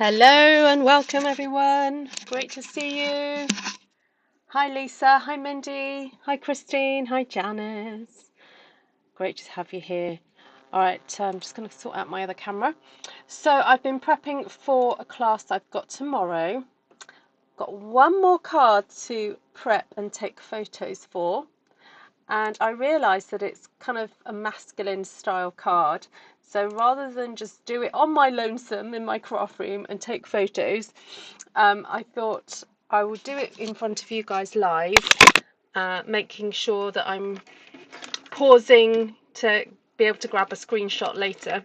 Hello and welcome everyone. Great to see you. Hi Lisa, hi Mindy, hi Christine, hi Janice. Great to have you here. All right, I'm just going to sort out my other camera. So I've been prepping for a class I've got tomorrow. Got one more card to prep and take photos for. And I realised that it's kind of a masculine style card. So rather than just do it on my lonesome in my craft room and take photos, I thought I would do it in front of you guys live, making sure that I'm pausing to be able to grab a screenshot later,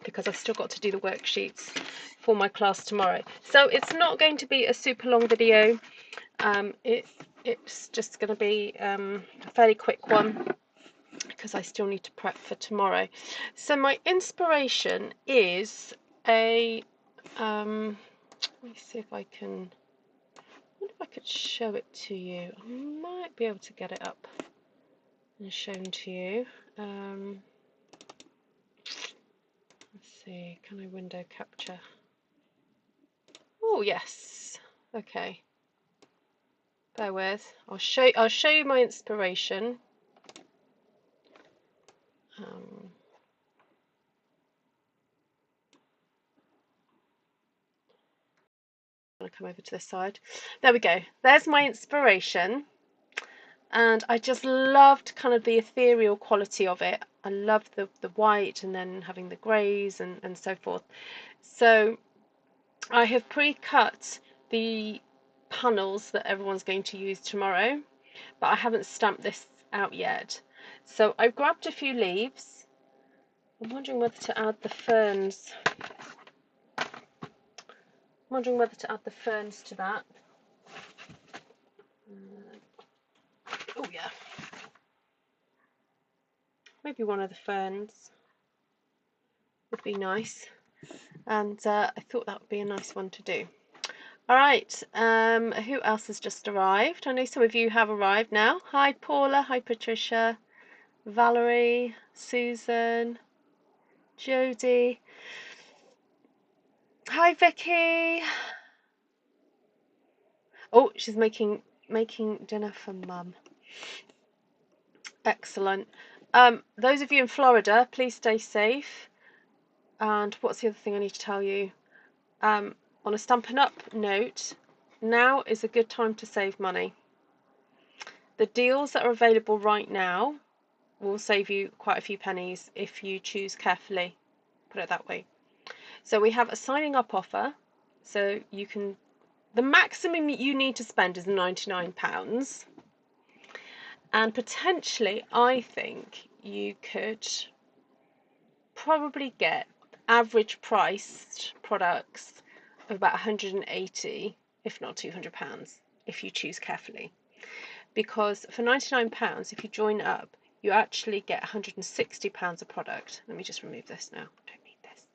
because I've still got to do the worksheets for my class tomorrow. So it's not going to be a super long video. It's just going to be a fairly quick one because I still need to prep for tomorrow. So my inspiration is a let me see if I can, I wonder if I could show it to you. I might be able to get it up and shown to you. Let's see, can I window capture? Oh yes, okay. Bear with. I'll show you my inspiration. I'm gonna come over to this side. There we go. There's my inspiration, and I just loved kind of the ethereal quality of it. I loved the white and then having the greys and so forth. So I have pre-cut the panels that everyone's going to use tomorrow, but I haven't stamped this out yet. So I've grabbed a few leaves. I'm wondering whether to add the ferns. To that. Oh yeah. Maybe one of the ferns would be nice. And I thought that would be a nice one to do. All right, who else has just arrived? I know some of you have arrived now. Hi Paula, hi Patricia, Valerie, Susan, Jodie. Hi Vicky. Oh, she's making dinner for Mum. Excellent. Those of you in Florida, please stay safe. And what's the other thing I need to tell you? On a Stampin' Up note, now is a good time to save money. The deals that are available right now will save you quite a few pennies if you choose carefully, put it that way. So we have a signing up offer, so you can, the maximum you need to spend is £99, and potentially I think you could probably get average priced products of about 180, if not £200, if you choose carefully. Because for £99, if you join up, you actually get £160 a product. Let me just remove this now. Don't need this.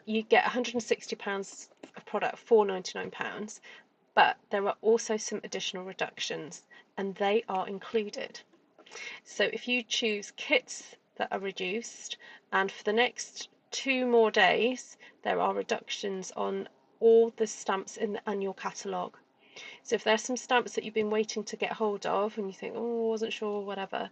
You get £160 a product for £99, but there are also some additional reductions, and they are included. So if you choose kits that are reduced, and for the next 2 more days, there are reductions on all the stamps in the annual catalogue. So if there's some stamps that you've been waiting to get hold of and you think, oh, I wasn't sure, whatever,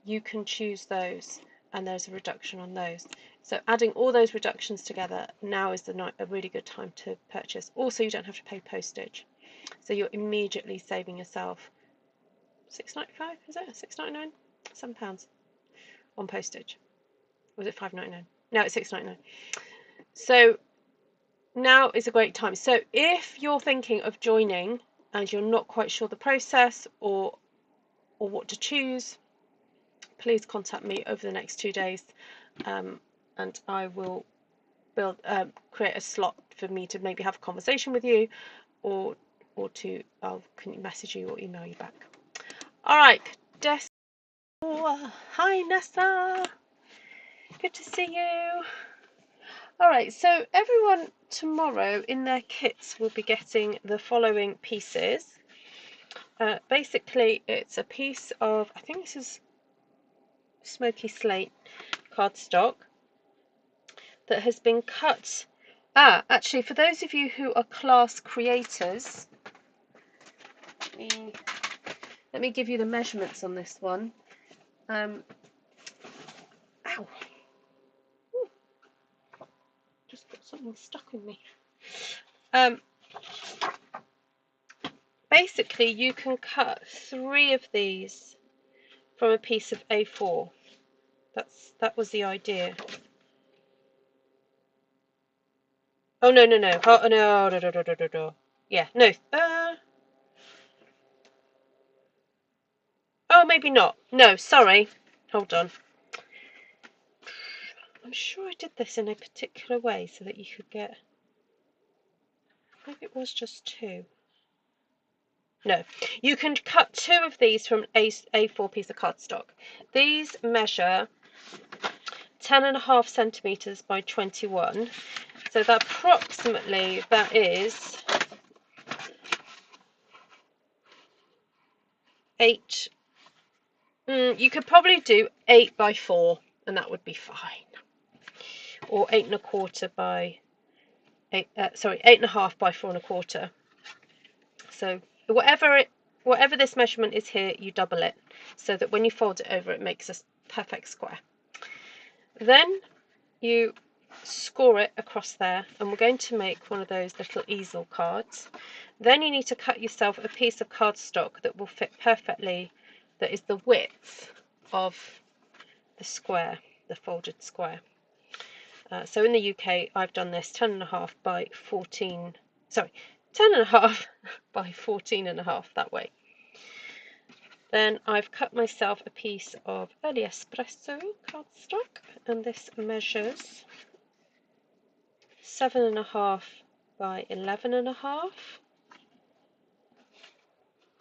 you can choose those, and there's a reduction on those. So adding all those reductions together, now is a really good time to purchase. Also, you don't have to pay postage, so you're immediately saving yourself £6.95, is it? £6.99? £7 on postage. Was it £5.99? No, it's £6.99. So now is a great time. So if you're thinking of joining and you're not quite sure the process or what to choose, please contact me over the next 2 days, and I will create a slot for me to maybe have a conversation with you, or I'll message you or email you back. All right, hi Nessa, good to see you. All right, so everyone tomorrow in their kits will be getting the following pieces. Basically, it's a piece of, I think this is smoky slate cardstock that has been cut Actually, for those of you who are class creators, let me give you the measurements on this one. Ow. Ooh, just got something stuck in me. Basically, you can cut 3 of these from a piece of A4. That was the idea. Oh no. Oh no. Yeah, no. Oh, maybe not. No, sorry. Hold on. I'm sure I did this in a particular way so that you could get. Maybe it was just 2. No, you can cut 2 of these from A4 piece of cardstock. These measure 10.5 centimeters by 21. So that approximately that is 8. You could probably do 8 by 4, and that would be fine. Or 8.25 by 8. 8.5 by 4.25. So whatever this measurement is here, you double it, so that when you fold it over, it makes a perfect square. Then you score it across there, and we're going to make one of those little easel cards. Then you need to cut yourself a piece of cardstock that will fit perfectly, that is the width of the square, the folded square. So in the UK, I've done this 10.5 by 14. Sorry, 10.5 by 14.5 that way. Then I've cut myself a piece of early espresso cardstock, and this measures 7.5 by 11.5,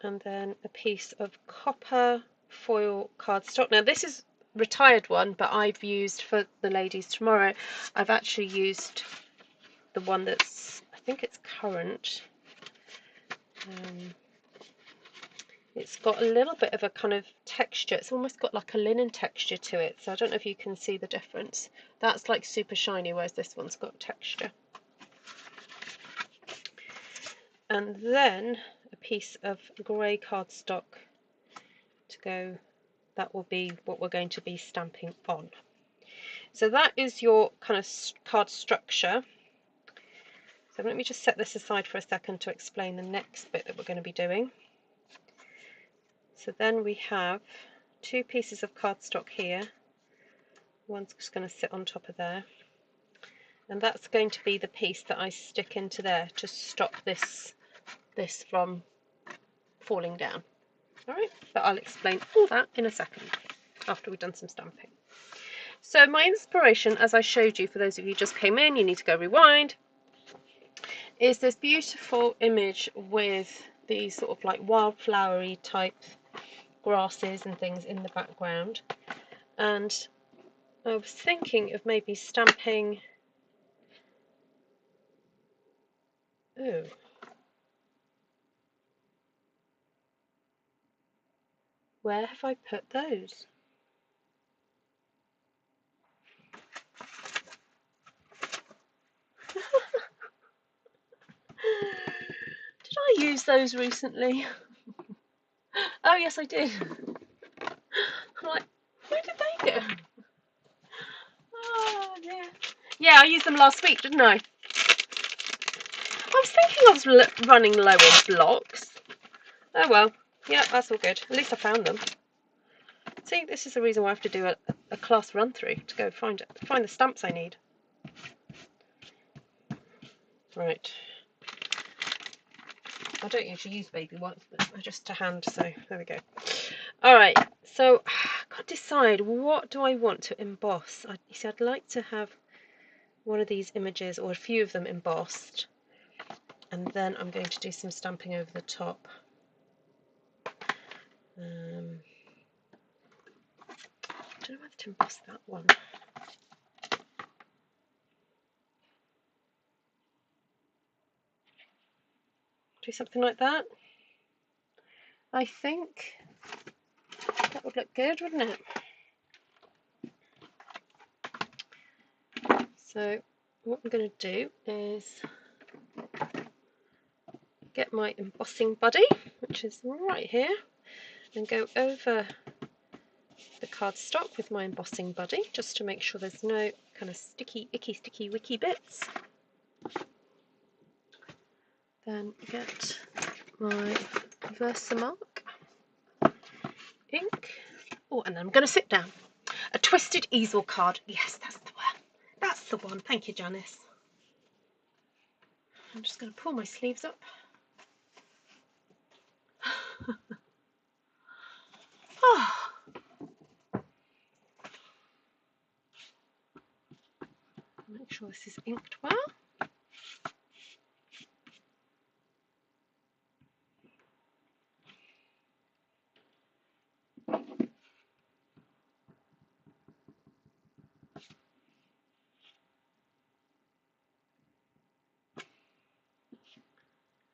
and then a piece of copper foil cardstock. Now this is retired one, but I've used for the ladies tomorrow. I've actually used the one that's, I think it's current. It's got a little bit of a kind of texture. It's almost got like a linen texture to it. So I don't know if you can see the difference. That's like super shiny, whereas this one's got texture. And then a piece of grey cardstock to go. That will be what we're going to be stamping on. So that is your kind of card structure. So let me just set this aside for a second to explain the next bit that we're going to be doing. So then we have 2 pieces of cardstock here. One's just going to sit on top of there. And that's going to be the piece that I stick into there to stop this from falling down. Alright, but I'll explain all that in a second after we've done some stamping. So my inspiration, as I showed you, for those of you who just came in, you need to go rewind, is this beautiful image with these sort of like wildflowery type grasses and things in the background. And I was thinking of maybe stamping. Oh. Where have I put those? Did I use those recently? Oh yes, I did. I'm like, where did they go? Oh dear. Yeah, I used them last week, didn't I? I was thinking I was running low on blocks. Oh well. Yeah, that's all good. At least I found them. See, this is the reason why I have to do a class run through to go find the stamps I need. Right. I don't usually use baby wipes, but they're just to hand, so there we go. Alright, so I can't decide what do I want to emboss. You see, I'd like to have one of these images, or a few of them, embossed, and then I'm going to do some stamping over the top. I don't know whether to emboss that one. Do something like that. I think that would look good, wouldn't it? So what I'm going to do is get my embossing buddy, which is right here, and go over the cardstock with my embossing buddy, just to make sure there's no kind of sticky, icky, sticky, wicky bits. Then get my Versamark ink. Oh, and then I'm going to sit down. A twisted easel card. Yes, that's the one. That's the one. Thank you, Janice. I'm just going to pull my sleeves up. Oh. Make sure this is inked well.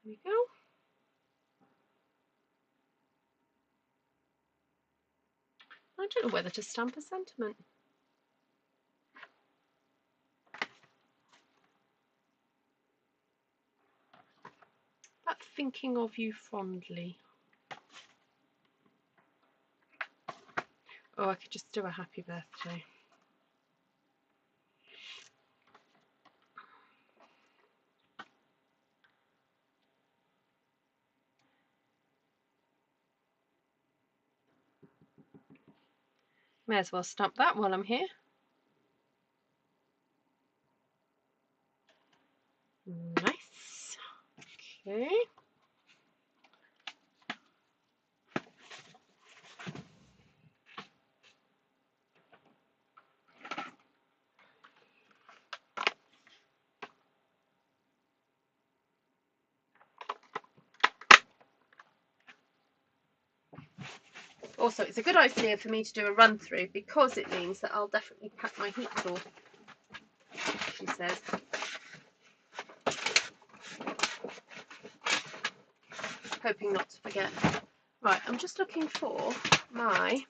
There we go. I don't know whether to stamp a sentiment. But thinking of you fondly. Oh, I could just do a happy birthday. May as well stamp that while I'm here. Nice. Okay. Also, it's a good idea for me to do a run through because it means that I'll definitely pack my heat tool, she says. Hoping not to forget. Right, I'm just looking for my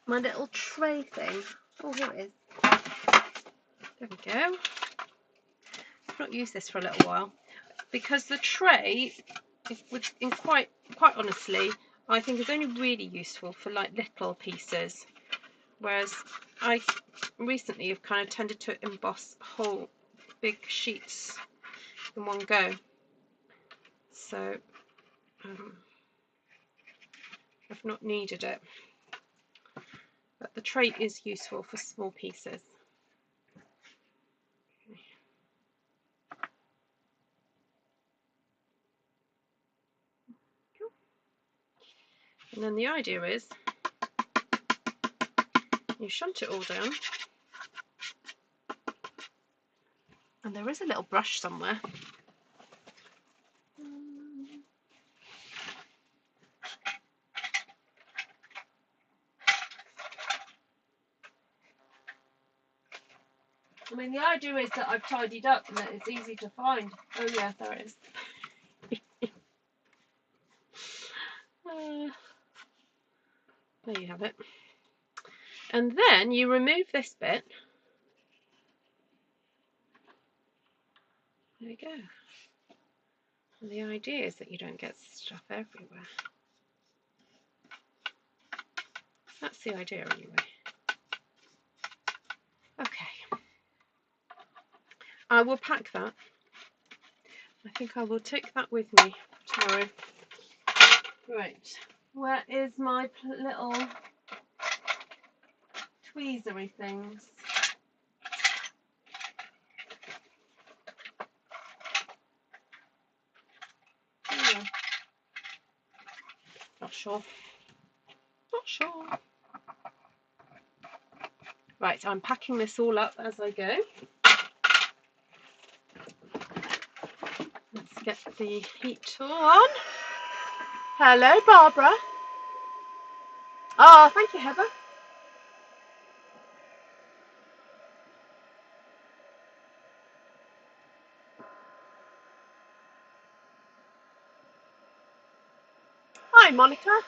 my little tray thing. Oh, here it is. There we go. I've not used this for a little while because the tray, quite honestly, I think is only really useful for like little pieces. Whereas I recently have kind of tended to emboss whole big sheets in one go. So I've not needed it. But the tray is useful for small pieces. And then the idea is you shunt it all down, and there is a little brush somewhere. I mean, the idea is that I've tidied up and that it's easy to find. Oh yeah, there it is. There you have it. And then you remove this bit. There we go. And the idea is that you don't get stuff everywhere. That's the idea anyway. Okay. I will pack that. I think I will take that with me tomorrow. Right. Where is my little tweezery things? Oh, not sure. Not sure. Right, I'm packing this all up as I go. Let's get the heat tool on. Hello, Barbara. Oh, thank you, Heather. Hi, Monica.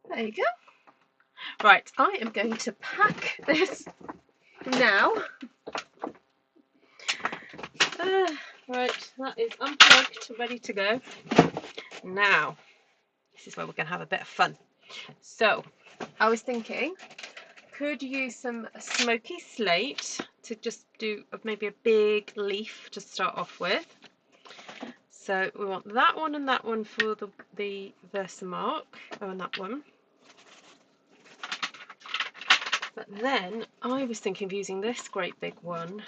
There you go. Right, I am going to pack this now. Right, that is unplugged, ready to go. Now, this is where we're going to have a bit of fun. So, I was thinking, could use some smoky slate to just do maybe a big leaf to start off with. So we want that one and that one for the Versamark. Oh, and that one. But then I was thinking of using this great big one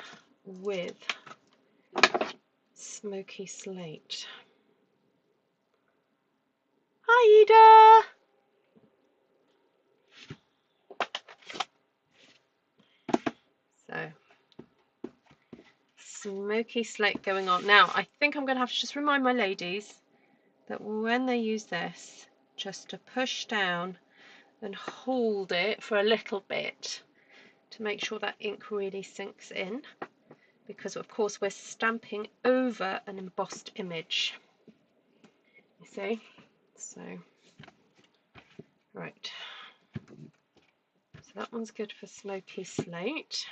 with smoky slate. Hi, Ida! So, smoky slate going on. Now, I think I'm going to have to just remind my ladies that when they use this, just to push down and hold it for a little bit to make sure that ink really sinks in, because of course we're stamping over an embossed image, you see. So right, so that one's good for smoky slate.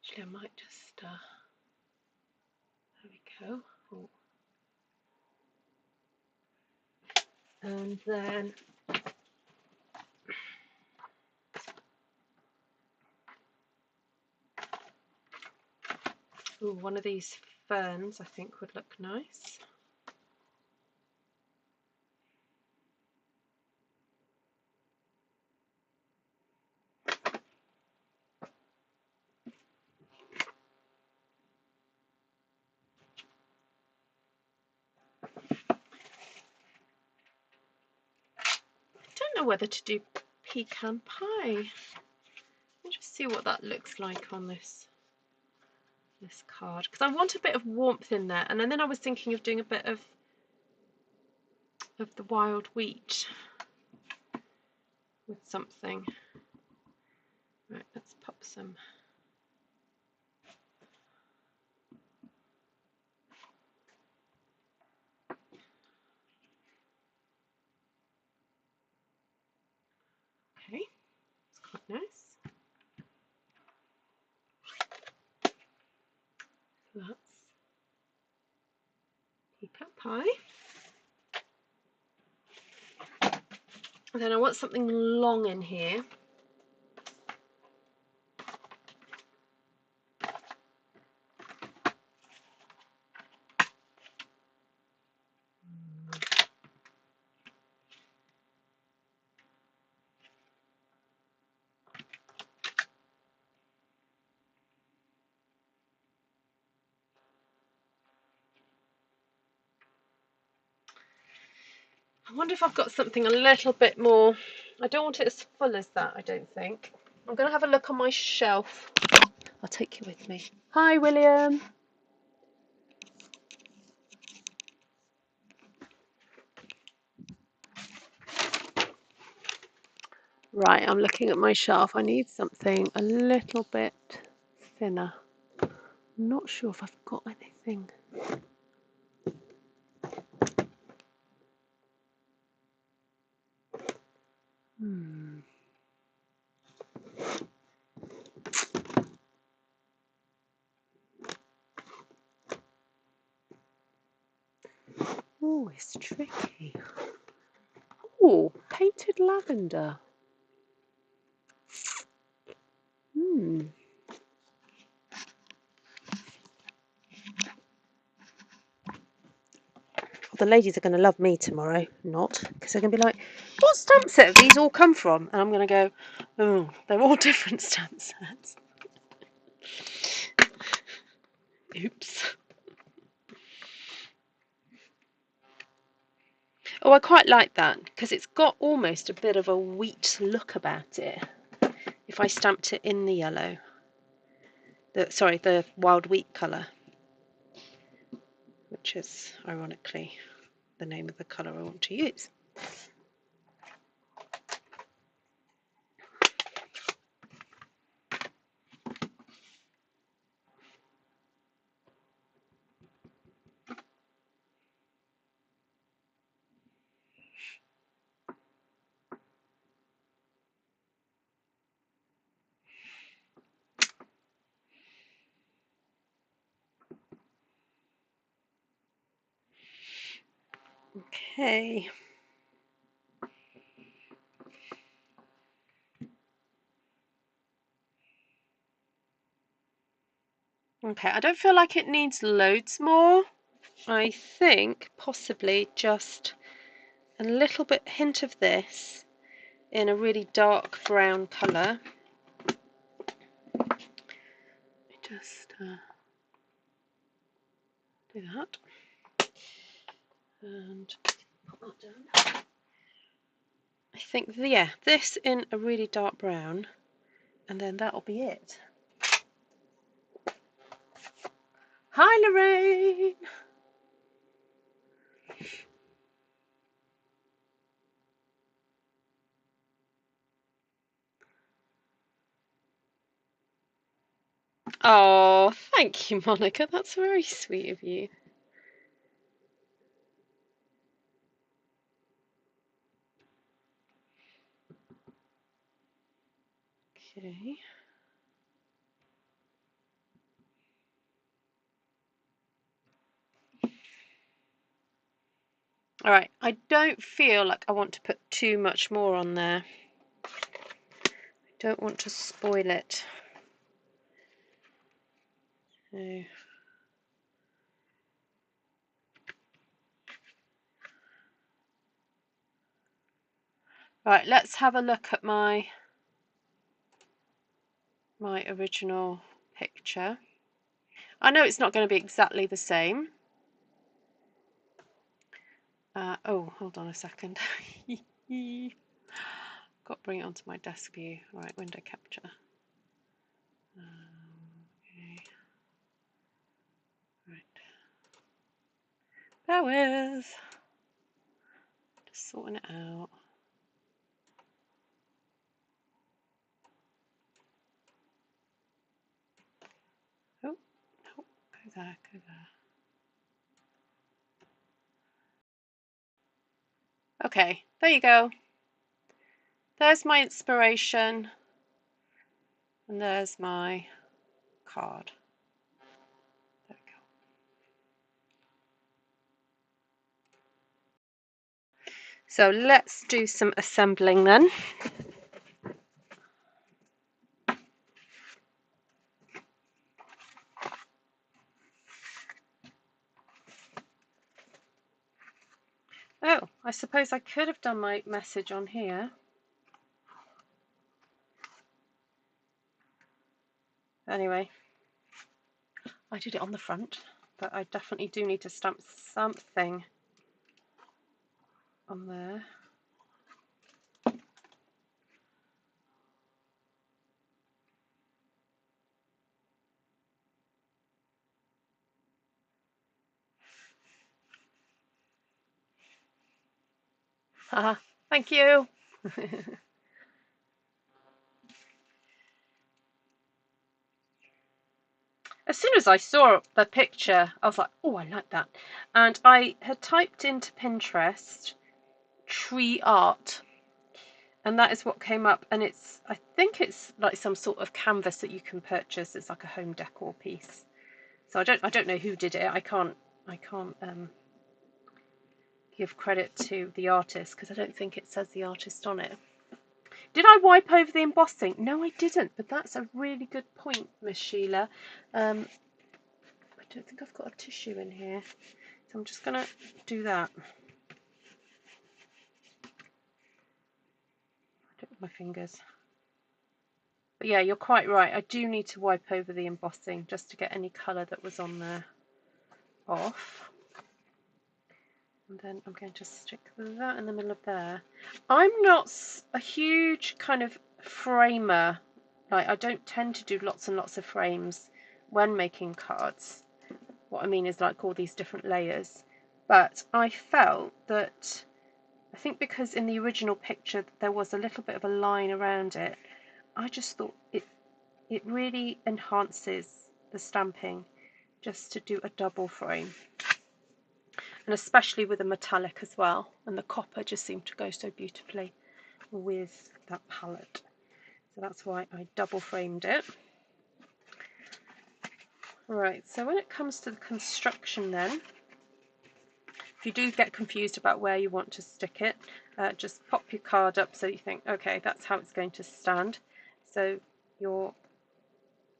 Actually, I might just there we go. Oh. And then one of these ferns I think would look nice. I don't know whether to do pecan pie. Let me just see what that looks like on this card, because I want a bit of warmth in there, and then I was thinking of doing a bit of the wild wheat with something. Right, let's pop some. Okay, it's quite nice. So that's pecan pie. And then I want something long in here. I wonder if I've got something a little bit more. I don't want it as full as that, I don't think. I'm going to have a look on my shelf. I'll take you with me. Hi, William. Right, I'm looking at my shelf. I need something a little bit thinner. I'm not sure if I've got anything. Oh, it's tricky. Oh, painted lavender. The ladies are going to love me tomorrow, not, because they're going to be like, what stamp set have these all come from? And I'm going to go, oh, they're all different stamp sets. Oops. Oh, I quite like that, because it's got almost a bit of a wheat look about it. If I stamped it in the yellow. The wild wheat colour. Which is, ironically, the name of the colour I want to use. Okay. Okay, I don't feel like it needs loads more. I think possibly just a little bit hint of this in a really dark brown colour. Just do that and put that down. I think, yeah, this in a really dark brown, and then that'll be it. Hi, Lorraine! Oh, thank you, Monica. That's very sweet of you. Okay. All right, I don't feel like I want to put too much more on there. I don't want to spoil it. So. Right, let's have a look at my original picture. I know it's not going to be exactly the same. Oh, hold on a second. Got to bring it onto my desk view. All right, window capture. Okay. Right. Bear with. Just sorting it out. Oh, no, go there, go there. Okay, there you go. There's my inspiration, and there's my card. There we go. So let's do some assembling then. Oh, I suppose I could have done my message on here. Anyway, I did it on the front, but I definitely do need to stamp something on there. Haha, thank you. As soon as I saw the picture, I was like, oh, I like that. And I had typed into Pinterest tree art, and that is what came up. And it's, I think it's like some sort of canvas that you can purchase. It's like a home decor piece. So I don't know who did it. I can't give credit to the artist because I don't think it says the artist on it. Did I wipe over the embossing? No, I didn't, but that's a really good point, Miss Sheila. I don't think I've got a tissue in here, so I'm just going to do that. I do it with my fingers. But yeah, you're quite right. I do need to wipe over the embossing just to get any colour that was on there off. And then I'm going to stick that in the middle of there. I'm not a huge kind of framer. Like, I don't tend to do lots and lots of frames when making cards. What I mean is like all these different layers. But I felt that, I think because in the original picture there was a little bit of a line around it, I just thought it really enhances the stamping just to do a double frame. And especially with the metallic as well, and the copper just seemed to go so beautifully with that palette. So that's why I double framed it. Right, so when it comes to the construction then, if you do get confused about where you want to stick it, just pop your card up so you think, okay, that's how it's going to stand. So your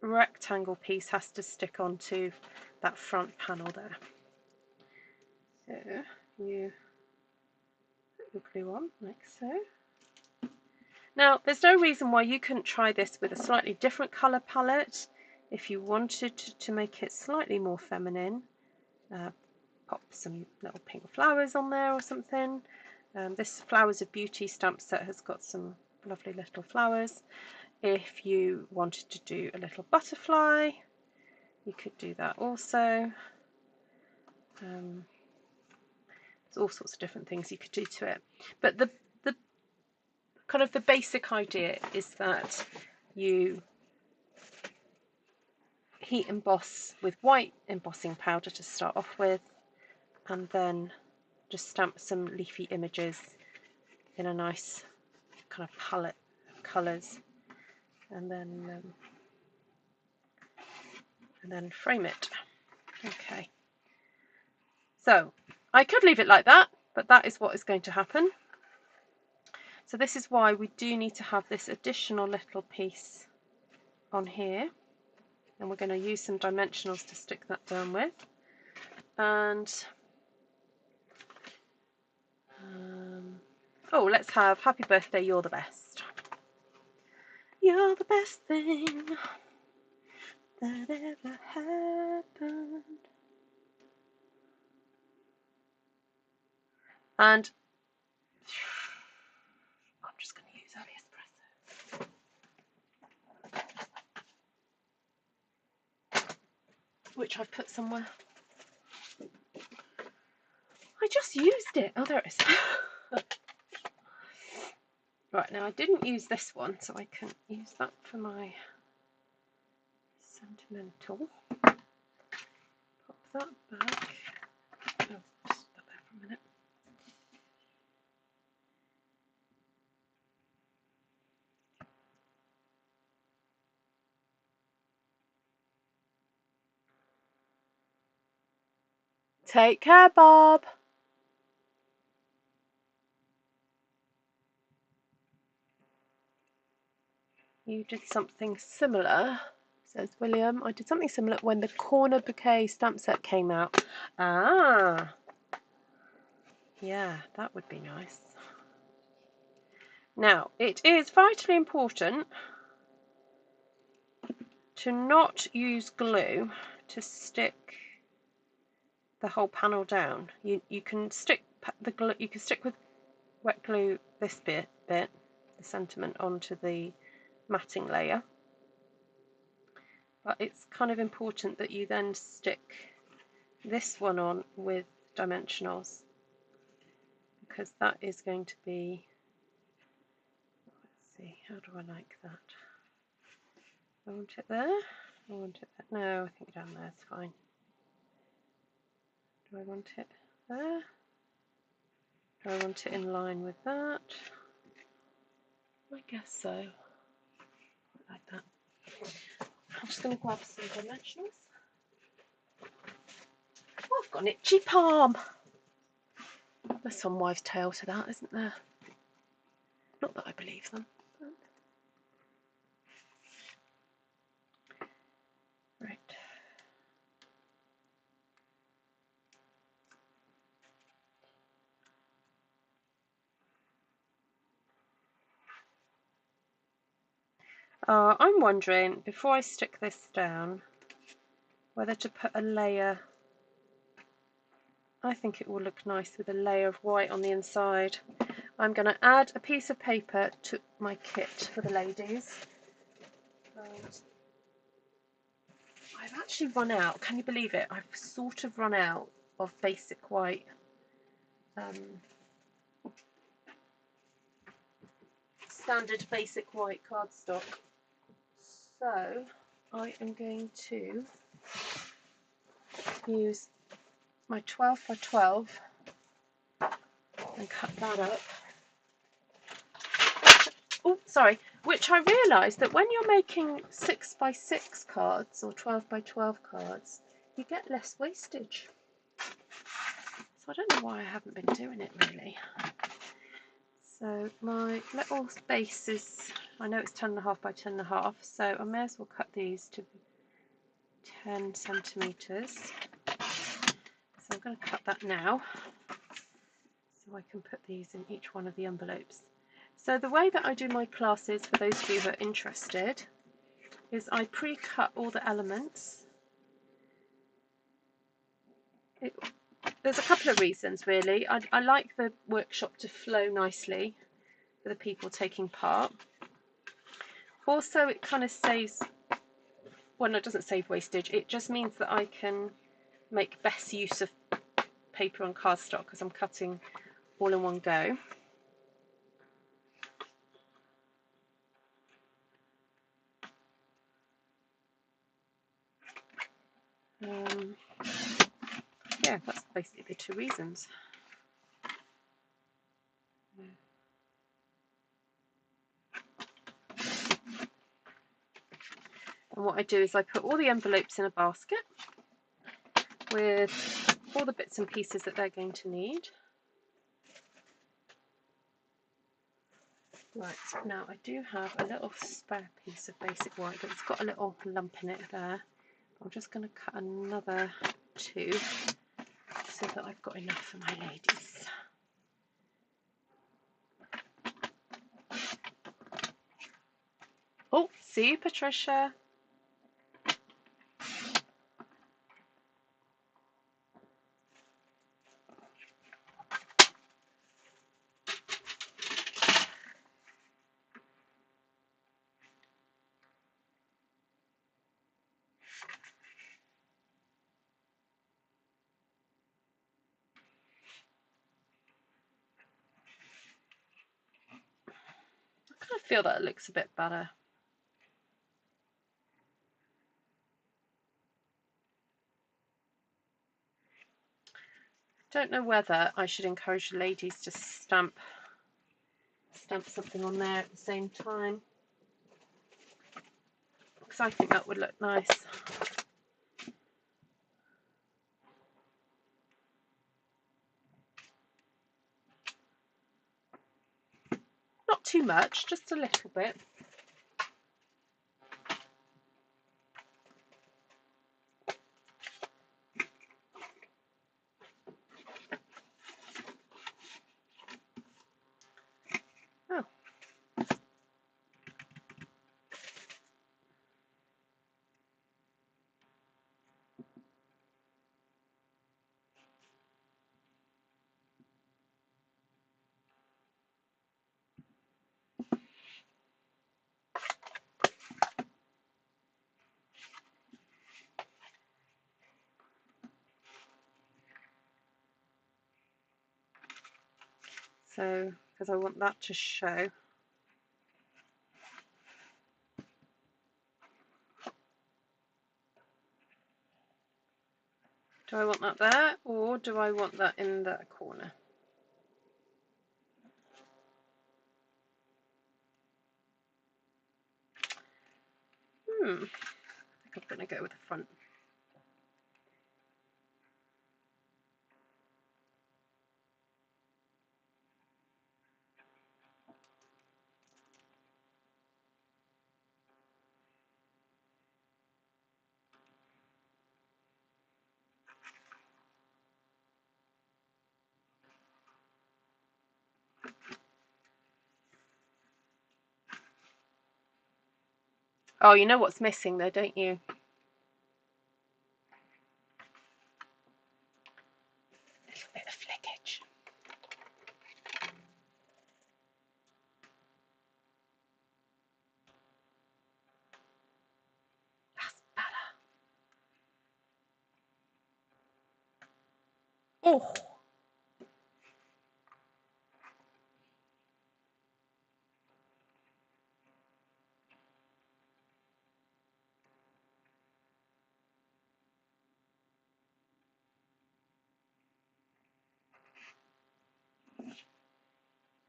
rectangle piece has to stick onto that front panel there. So you put your glue on like so. Now, there's no reason why you couldn't try this with a slightly different colour palette if you wanted to make it slightly more feminine. Pop some little pink flowers on there or something. This Flowers of Beauty stamp set has got some lovely little flowers. If you wanted to do a little butterfly, you could do that also. There's all sorts of different things you could do to it. But the kind of the basic idea is that you heat emboss with white embossing powder to start off with, and then just stamp some leafy images in a nice kind of palette of colours, and then frame it. Okay, so I could leave it like that, but that is what is going to happen. So this is why we do need to have this additional little piece on here, and we're going to use some dimensionals to stick that down with. And oh, let's have Happy Birthday, You're the Best. You're the best thing that ever happened. And I'm just going to use early espresso, which I've put somewhere. I just used it. Oh, there it is. Right, now I didn't use this one, so I can use that for my sentimental. Pop that back. Oh, just put that there for a minute. Take care, Bob. You did something similar, says William. I did something similar when the corner bouquet stamp set came out. Ah, yeah, that would be nice. Now, it is vitally important to not use glue to stick the whole panel down. You can stick the glue. You can stick with wet glue this bit, the sentiment, onto the matting layer. But it's kind of important that you then stick this one on with dimensionals, because that is going to be, let's see, how do I like that? I want it there? I want it there? No, I think down there is fine. Do I want it there? Do I want it in line with that? I guess so. Like that. I'm just going to grab some dimensionals. Oh, I've got an itchy palm. There's some wives' tale to that, isn't there? Not that I believe them. Right. I'm wondering, before I stick this down, whether to put a layer. I think it will look nice with a layer of white on the inside. I'm going to add a piece of paper to my kit for the ladies. And I've actually run out, can you believe it? I've sort of run out of basic white standard basic white cardstock. So I am going to use my 12 by 12 and cut that up. Oh, sorry, which I realised that when you're making 6 by 6 cards or 12 by 12 cards, you get less wastage. So I don't know why I haven't been doing it really. So my little space is, I know it's 10.5 by 10.5, so I may as well cut these to 10 centimetres. So I'm going to cut that now, so I can put these in each one of the envelopes. So the way that I do my classes, for those of you who are interested, is I pre-cut all the elements. There's a couple of reasons really. I like the workshop to flow nicely for the people taking part. Also, it kind of saves, well, no, it doesn't save wastage, it just means that I can make best use of paper and cardstock because I'm cutting all in one go. Yeah, that's basically the two reasons. And what I do is I put all the envelopes in a basket with all the bits and pieces that they're going to need. Right, now I do have a little spare piece of basic white, but it's got a little lump in it there. I'm just going to cut another 2 so that I've got enough for my ladies. Oh, see you, Patricia. I kind of feel that it looks a bit better. Don't know whether I should encourage the ladies to stamp something on there at the same time, because I think that would look nice. Not too much, just a little bit. Oh. So, because I want that to show. Do I want that there, or do I want that in that corner? I think I'm going to go with the front. Oh, you know what's missing though, don't you? A little bit of flickage. That's better. Oh.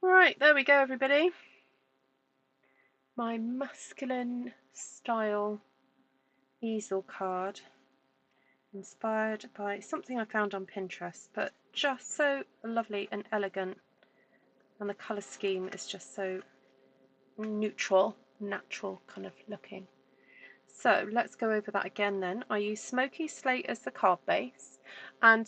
Right, there we go, everybody. My masculine style easel card. inspired by something I found on Pinterest, but just so lovely and elegant, and the colour scheme is just so neutral, natural kind of looking. So let's go over that again then. I use Smoky Slate as the card base, and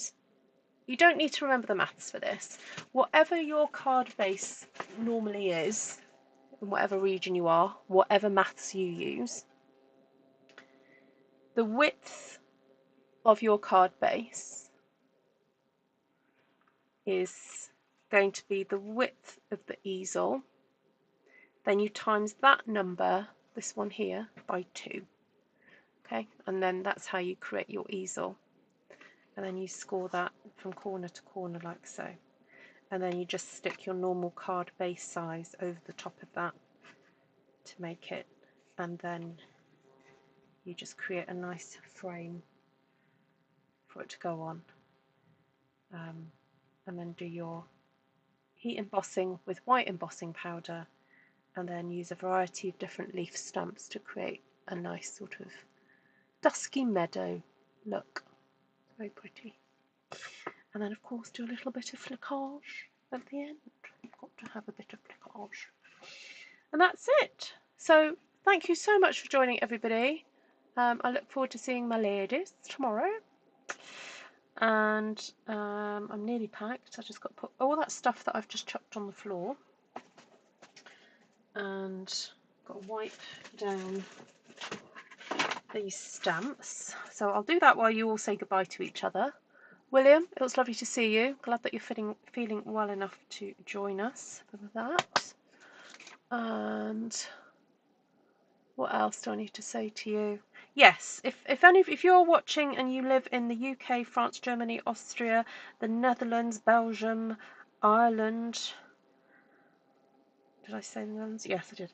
you don't need to remember the maths for this. Whatever your card base normally is, in whatever region you are, whatever maths you use, the width of your card base is going to be the width of the easel. Then you times that number, this one here, by 2. Okay, and then that's how you create your easel. And then you score that from corner to corner like so. And then you just stick your normal card base size over the top of that to make it, and then you just create a nice frame for it to go on. And then do your heat embossing with white embossing powder, and then use a variety of different leaf stamps to create a nice sort of dusky meadow look. Very pretty. And then of course do a little bit of flicage at the end. You've got to have a bit of flicage. And that's it. So thank you so much for joining, everybody. I look forward to seeing my ladies tomorrow. And I'm nearly packed. I just got to put all that stuff that I've just chucked on the floor, and got to wipe down these stamps. So I'll do that while you all say goodbye to each other. William, it was lovely to see you. Glad that you're feeling well enough to join us for that. And what else do I need to say to you? Yes, if you're watching and you live in the UK, France, Germany, Austria, the Netherlands, Belgium, Ireland, did I say the Netherlands? Yes, I did.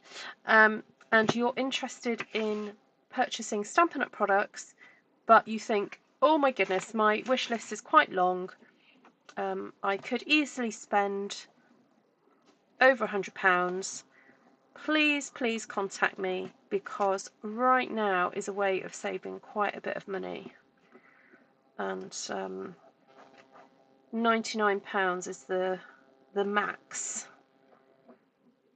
And you're interested in purchasing Stampin' Up products, but you think, oh my goodness, my wish list is quite long. I could easily spend over £100. Please contact me, because right now is a way of saving quite a bit of money, and £99 is the max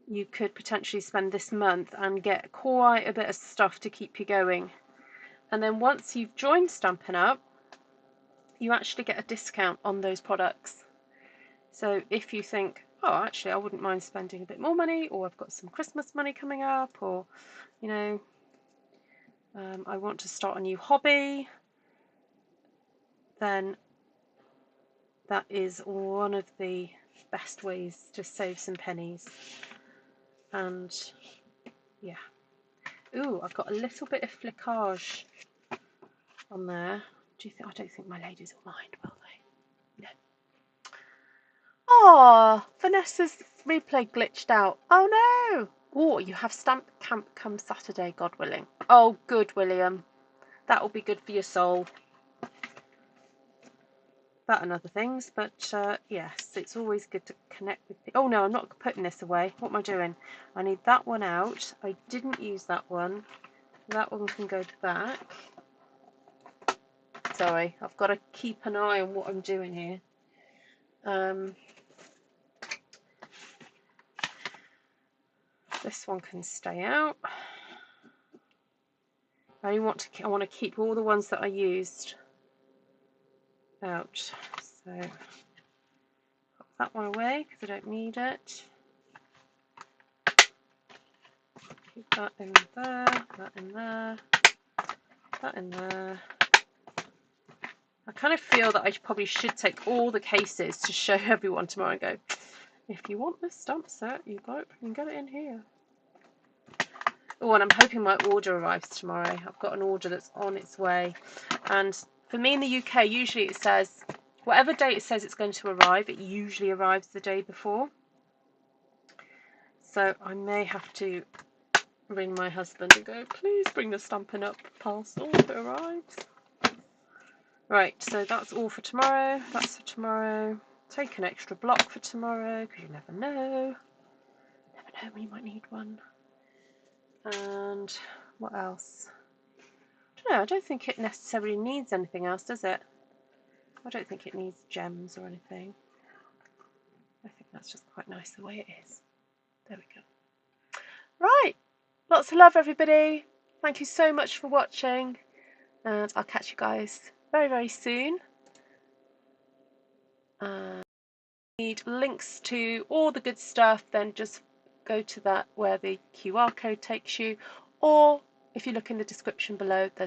you could potentially spend this month and get quite a bit of stuff to keep you going. And then once you've joined Stampin' Up, you actually get a discount on those products. So if you think, oh, actually I wouldn't mind spending a bit more money, or I've got some Christmas money coming up, or you know, I want to start a new hobby, then that is one of the best ways to save some pennies. And yeah. Ooh, I've got a little bit of flicage on there. I don't think my ladies will mind, will they? No. Oh, Vanessa's replay glitched out. Oh no! Oh, you have stamp camp come Saturday, God willing. Oh, good, William. That will be good for your soul. That and other things, but yes, it's always good to connect with people. Oh no, I'm not putting this away. What am I doing? I need that one out. I didn't use that one. That one can go back. Sorry, I've got to keep an eye on what I'm doing here. This one can stay out. I want to keep all the ones that I used out. So put that one away because I don't need it. Keep that in there, that in there, that in there. I kind of feel that I probably should take all the cases to show everyone tomorrow and go, if you want this stamp set, you can get it in here. Oh, and I'm hoping my order arrives tomorrow. I've got an order that's on its way. And for me in the UK, usually it says, whatever date it says it's going to arrive, it usually arrives the day before. So I may have to ring my husband and go, please bring the Stampin' Up parcel if it arrives. Right, so that's all for tomorrow. That's for tomorrow. Take an extra block for tomorrow, because you never know. Never know when you might need one. And what else? I don't know, I don't think it necessarily needs anything else, does it? I don't think it needs gems or anything. I think that's just quite nice the way it is. There we go. Right, lots of love everybody. Thank you so much for watching, and I'll catch you guys very, very soon. Need links to all the good stuff, then just go to that where the QR code takes you, or if you look in the description below, there's